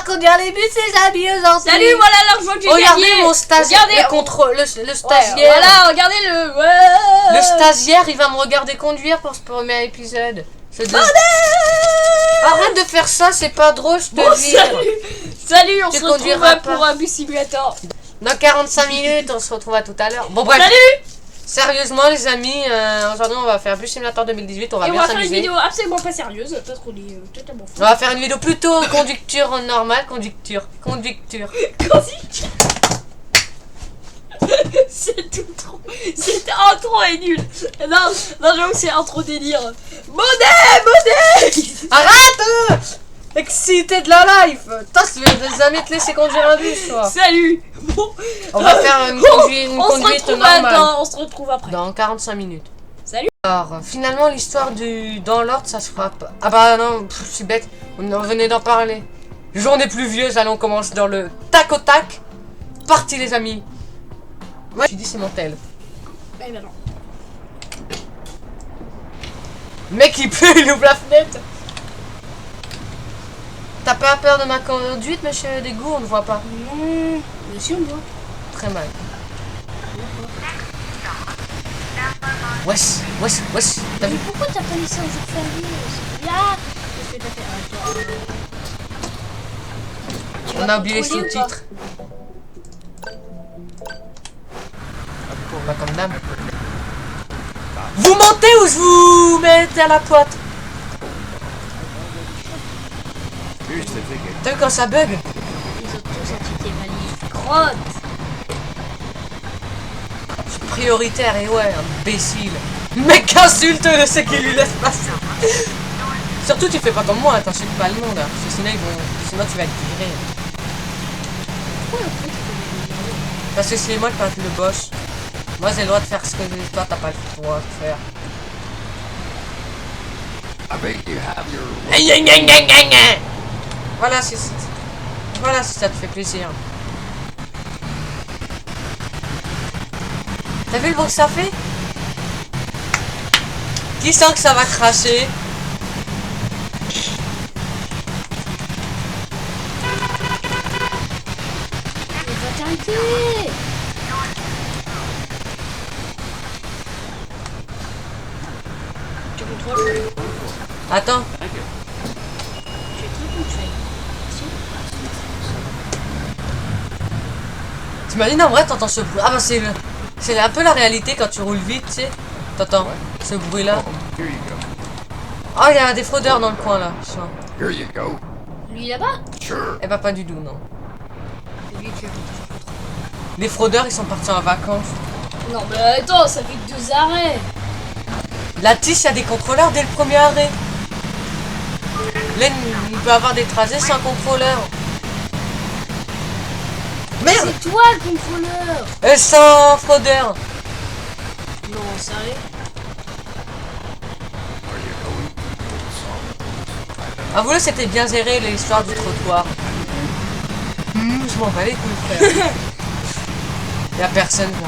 à conduire les bus, les amis, aujourd'hui. Salut, voilà l'argent que j'ai gagné. Regardez mon stagiaire, le stagiaire. Voilà, regardez le... Ouais. Le stagiaire, il va me regarder conduire pour ce premier épisode. Arrête de faire ça, c'est pas drôle, je te dis. Salut, on Tu se retrouve conduiras pas. pour un bus simulator. Dans 45 minutes, on se retrouve à tout à l'heure. Bon, bref. Salut. Sérieusement, les amis, aujourd'hui, on va faire Bus Simulator 2018. On va Et on bien va faire une s'amuser. vidéo absolument pas sérieuse, parce qu'on est totalement fou. On va faire une vidéo plutôt conducture normale. Conducture. C'est tout trop. Cette intro est nulle. Non, j'avoue que c'est un trop délire. Monnaie. Arrête excité de la life. Toi, tu veux jamais te laisser conduire un bus, toi. Salut. Bon. On va faire une conduite normale. On se retrouve après. Dans 45 minutes. Salut. Alors, finalement, l'histoire dans l'ordre, ça se fera pas. Ah bah non, je suis bête. On venait d'en parler. Journée pluvieuse, allons, on commence dans le tac au tac. Parti, les amis. Ouais, tu dis c'est mon tel. Eh ben non. Mec, il pleut, il ouvre la fenêtre. T'as pas peur de ma conduite, monsieur Dégout? On ne voit pas. Non, monsieur, on voit. Très mal. Wesh. T'as vu? Pourquoi t'as pas laissé un jour férié? Là, qu'est-ce que t'as fait? On a oublié les sous-titres. Pas comme dame. Vous mentez ou je vous mettez à la poite? T'as vu quand ça bug? Ils ont tous senti tes valises. Crotte. Je suis prioritaire et ouais, imbécile. Mec insulte ce qui lui laisse passer. Surtout tu fais pas comme moi, t'insultes pas le monde. Hein, parce que sinon tu vas être viré. Parce que c'est moi qui passe le boss. Moi j'ai le droit de faire ce que je veux, toi t'as pas le droit de faire. Voilà si ça te fait plaisir. T'as vu le bruit que ça fait? Qui sent que ça va cracher? Mais va t'arrêter. Tu contrôles. Attends. Tu es très ponctuel. T'imagines en vrai t'entends ce bruit? Ah bah c'est un peu la réalité quand tu roules vite, tu sais. T'entends ce bruit là. Oh il y a des fraudeurs dans le coin là. Lui là-bas? Eh bah pas du tout non. Lui qui Les fraudeurs ils sont partis en vacances. Non mais attends, ça fait que 2 arrêts. La Tiche, il y a des contrôleurs dès le premier arrêt. Là, il peut avoir des trajets sans contrôleur. Merde! C'est toi le contrôleur. Et sans fraudeur. Non, sérieux? Avoue-le, c'était bien géré l'histoire du trottoir. Je m'en bats les couilles, frère. Y'a personne là.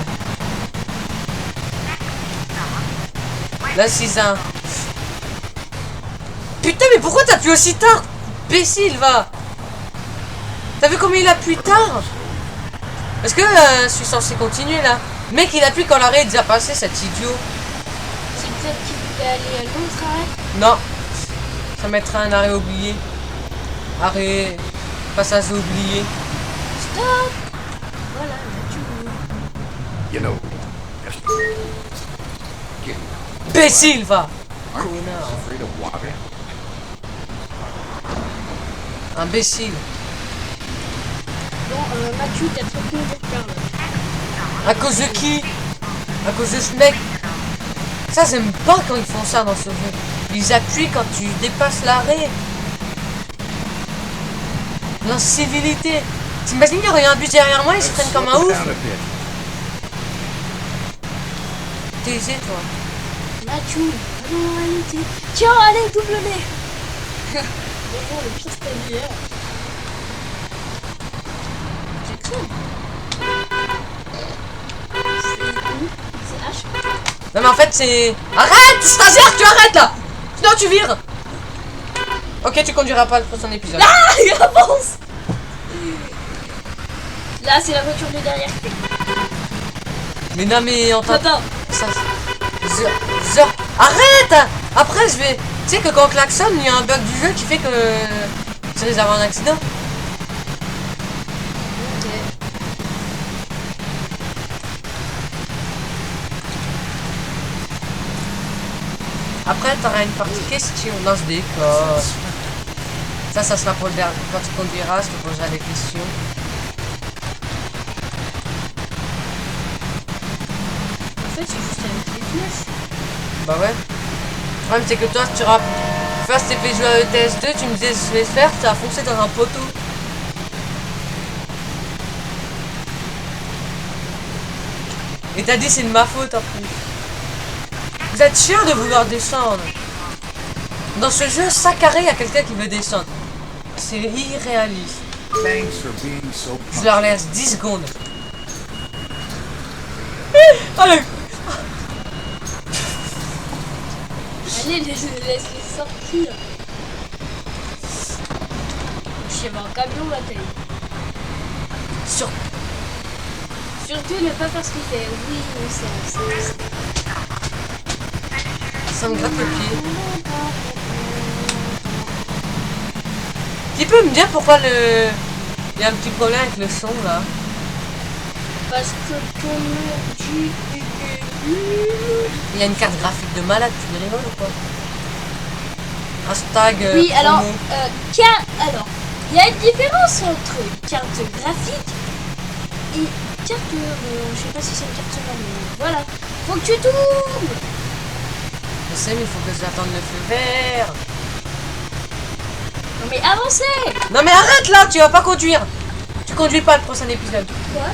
Là, 6-1. Putain, mais pourquoi t'appuies aussi tard? Imbécile, va. T'as vu comment il appuie tard? Est-ce que je suis censé continuer là? Mec, il appuie quand l'arrêt est déjà passé, cet idiot. C'est peut-être qu'il voulait aller à l'autre arrêt. Non. Ça mettra un arrêt oublié. Arrêt. Passage oublié. Stop. Voilà, là tu veux. Imbécile, va. Connard. Imbécile. Bon, Mathieu, t'as trop de faire là. À cause de qui? À cause de ce mec. Ça, j'aime pas quand ils font ça dans ce jeu. Ils appuient quand tu dépasses l'arrêt. L'incivilité. T'imagines qu'il y aurait un bus derrière moi et ils se prennent comme un ouf. T'es aisé, toi. Mathieu, allons en réalité. Tiens, allez, double nez. Bonjour, le pire stagiaire. Jackson. C'est H. Non mais en fait c'est... Arrête, stagiaire, tu arrêtes là. Sinon tu vires. Ok, tu conduiras pas le prochain épisode. Ah, il avance. Là, c'est la voiture de derrière. Mais non, mais on Attends. Ça... Arrête. Après, je vais... Tu sais que quand on klaxonne, il y a un bug du jeu qui fait que... Tu risques d'avoir un accident. Ok. Après, t'auras une partie question dans ce décor. Ça sera pour le dernier. Quand tu conduiras, je te poserai des questions. En fait, c'est juste avec les flèches. Bah ouais. Le problème, c'est que toi, tu auras... First, t'es fait jouer à ETS2, tu me disais je vais faire, ça a foncé dans un poteau. Et t'as dit c'est de ma faute en plus. Vous êtes sûr de vouloir descendre? Dans ce jeu, chaque arrêt, il y a quelqu'un qui veut descendre. C'est irréaliste. Je leur laisse 10 secondes. Allez. Allez, laisse-les sortir. Je sais pas, un camion la tête. Surtout ne pas faire ce qu'il fait. Oui, c'est. Ça me gratte le pied. Tu peux me dire pourquoi le... Il y a un petit problème avec le son là? Parce que ton ordi... Il y a une carte graphique de malade, tu me rigoles ou quoi? Hashtag... Oui, alors, promo. alors, il y a une différence entre carte graphique et carte... je sais pas si c'est une carte sonore, mais voilà. Faut que tu tournes. Je sais, mais il faut que j'attende le feu vert. Non mais avancez. Non mais arrête là, tu vas pas conduire. Tu conduis pas le prochain épisode. Quoi?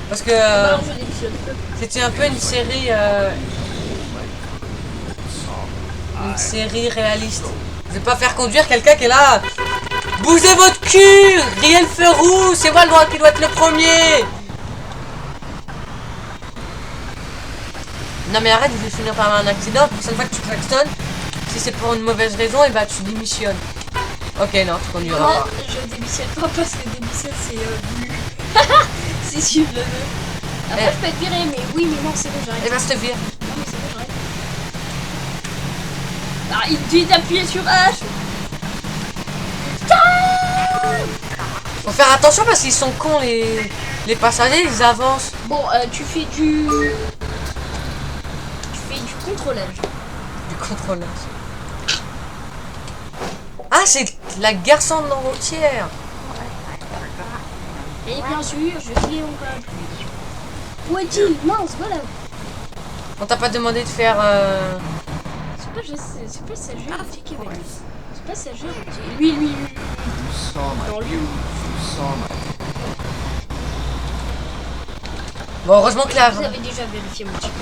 Parce que Alors je l'épisode. c'était un peu une série réaliste. Je vais pas faire conduire quelqu'un qui est là. Bougez votre cul. Riez le feu rouge. C'est moi le droit qui doit être le premier. Non mais arrête, je vais finir par avoir un accident. La prochaine fois que tu klaxonnes, si c'est pour une mauvaise raison, et bah tu démissionnes. Ok, non, tu conduiras Non, pas. je démissionne pas parce que démissionne c'est nul. C'est suivre le nœud. Après je peux être viré, mais oui, mais non, c'est bon, j'arrête. Et bah je te vire. Non, mais c'est bon, j'arrête. Ah, il dit d'appuyer sur H. Faut faire attention parce qu'ils sont cons les passagers, ils avancent. Bon, tu fais du contrôlage. Du contrôlage. Ah, c'est la garçon de routière. Et bien sûr, je filer mon parapluie. Où est-il? Mince, voilà. On t'a pas demandé de faire... C'est pas Sergio Routier qui va lui. C'est pas Sergio Routier. Lui. Non, lui. Bon, heureusement que là... Vous avez déjà vérifié mon ticket.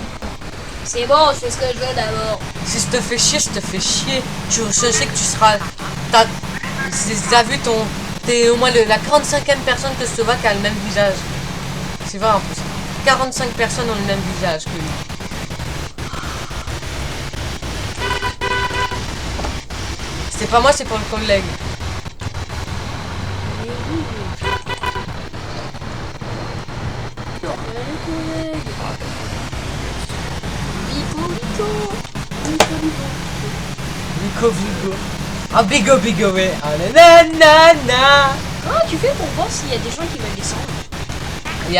C'est bon, je fais ce que je veux d'abord. Si je te fais chier, je te fais chier. Je sais que tu seras... T'as vu ton... T'es au moins la 45e personne que je te vois qui a le même visage. C'est vrai en plus. 45 personnes ont le même visage que lui. C'est pas moi, c'est pour le collègue. Vigo. Ah, bigo, ouais. Ah, nanana. Comment tu fais pour voir s'il y a des gens qui veulent descendre? Il y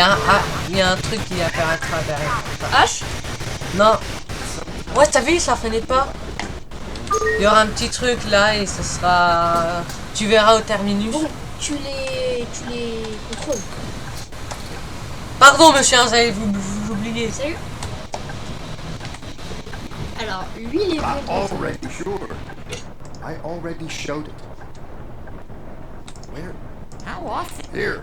a un truc qui apparaîtra derrière. H? Non. Ouais, t'as vu, ça frenait pas. Il y aura un petit truc là et ce sera... Tu verras au terminus. Bon, tu les contrôles. Pardon, monsieur, j'allais vous oublier. Sérieux? Alors, lui, il est I already showed it. Where? How often? Here.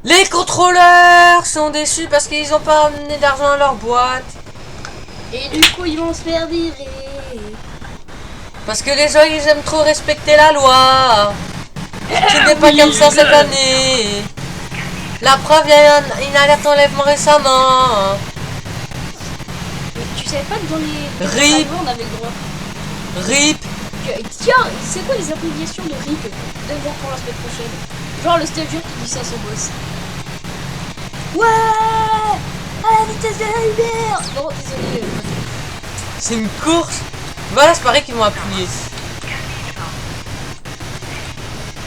Les contrôleurs sont déçus parce qu'ils ont pas amené d'argent à leur boîte. Et du coup, ils vont se faire virer. Parce que les gens, ils aiment trop respecter la loi. Tu n'es pas comme ça cette année. La preuve, il y a eu une alerte enlèvement récemment. Mais tu savais pas que dans les... RIP. On avait le droit. RIP. Tiens, c'est quoi les abréviations de RIP? De voir pour la semaine prochaine. Genre le stagiaire qui dit ça à son boss. Ouais. À la vitesse de la lumière. Bon, désolé. C'est une course. Voilà, c'est pareil qu'ils vont appuyer.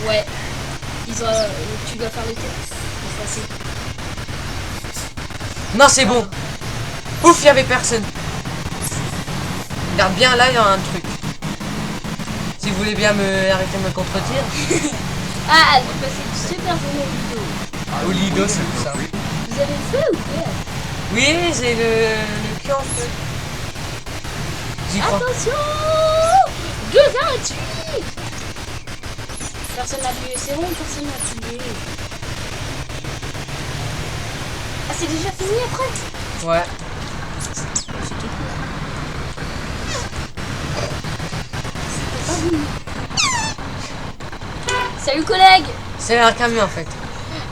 Ouais. Tu dois faire le test. C'est facile. Non, c'est bon. Ouf, il y avait personne. Regarde bien, là, il y a un truc. Si vous voulez bien arrêter de me contredire. Ah, vous passez une super journée au Lido. Au Lido, c'est tout ça. Vous avez fait ou pas? Oui, j'ai le cul en feu. J'y crois. Attention 2,28. Personne n'a appuyé, c'est bon, personne n'a appuyé. Ah, c'est déjà fini après? Ouais. Pas fini. Salut collègue. C'est un camion en fait.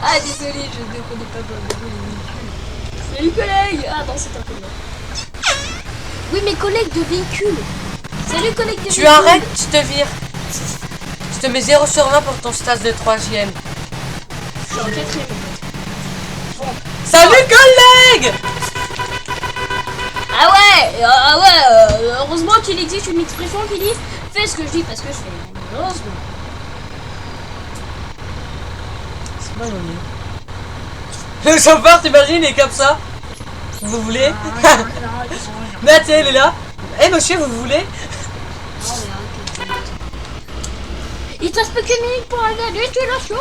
Ah désolé, je ne connais pas les véhicules. Salut collègue. Ah non, c'est un peu long. Oui, mes collègues de véhicules. Salut collègue de véhicules. Tu arrêtes, tu te vires. Je te mets 0 sur 20 pour ton stage de 3ème. Je suis en 4ème. Salut collègue. Ah ouais, heureusement qu'il existe une expression qui dit fais ce que je dis parce que je fais. Heureusement. C'est pas joli. Le chauffeur, t'imagines, il est comme ça. Vous voulez? Mais tiens, il est là. Eh monsieur, vous voulez? Il te reste plus qu'une minute pour aller à destination.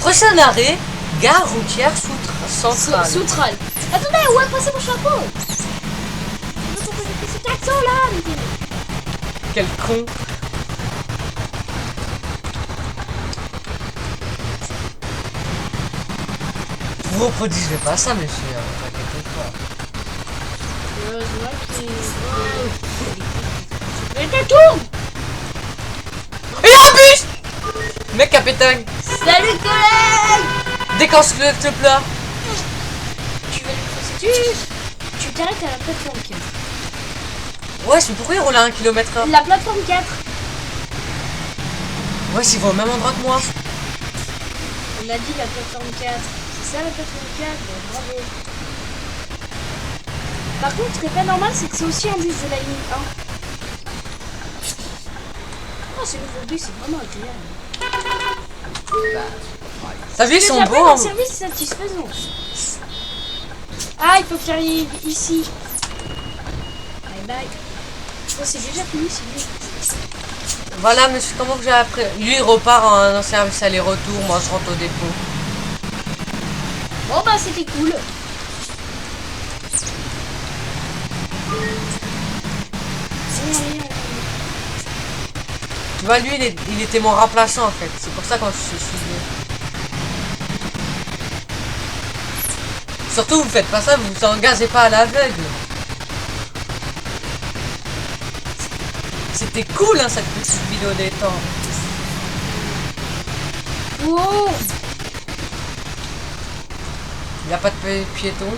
Prochain arrêt, gare routière centrale. Soutral. Attendez, où est passé mon chapeau? Pourquoi j'ai pris cet accent là? Quel con. Vous reproduisez pas ça, monsieur. T'inquiète pas. Mais t'es tourne. Il y a un bus. Mec à pétanque. Salut collègue. Déclenche le plat. Tu vas lui passer. Tu t'arrêtes à la plateforme 4. Ouais, mais pourquoi il roule à 1 km/h? La plateforme 4. Ouais, s'il va au même endroit que moi. On a dit la plateforme 4. C'est ça la plateforme 4. Bravo. Par contre, ce qui est pas normal, c'est que c'est aussi un bus de la ligne 1. Oh, ce nouveau bus, c'est vraiment agréable. T'as vu, ils sont j'appelle beaux. un service satisfaisant. Ah, il faut qu'il arrive ici. Bye bye. Oh, c'est déjà fini, c'est mieux. Voilà, monsieur, comment que j'ai appris? Lui, il repart en service aller-retour. Moi, je rentre au dépôt. Bon, bah, c'était cool. Tu vois, lui, il était mon remplaçant en fait. C'est pour ça qu'on se souvient. Surtout, vous faites pas ça, vous vous engagez pas à l'aveugle. C'était cool, hein, cette petite vidéo des temps. Wow. Il n'y a pas de piéton.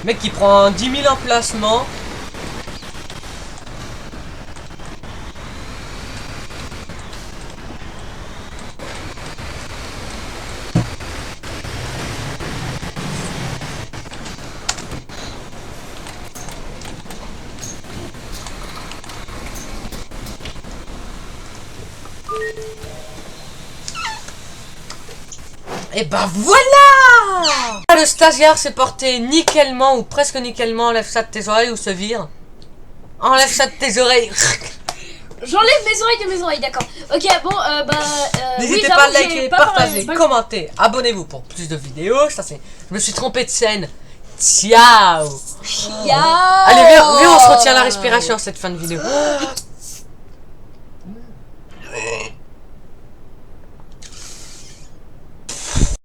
Mec, il prend 10 000 emplacements. Et bah voilà! Le stagiaire s'est porté nickelement ou presque nickelement. Enlève ça de tes oreilles ou se vire. Enlève ça de tes oreilles. J'enlève mes oreilles de mes oreilles, d'accord. Ok, bon, N'hésitez oui, pas à j'avoue, liker, j'ai pas partager, parlé. commenter, abonnez-vous pour plus de vidéos. Ça c'est. Je me suis trompé de scène. Ciao! Ciao. Allez, viens, on se retient la respiration cette fin de vidéo.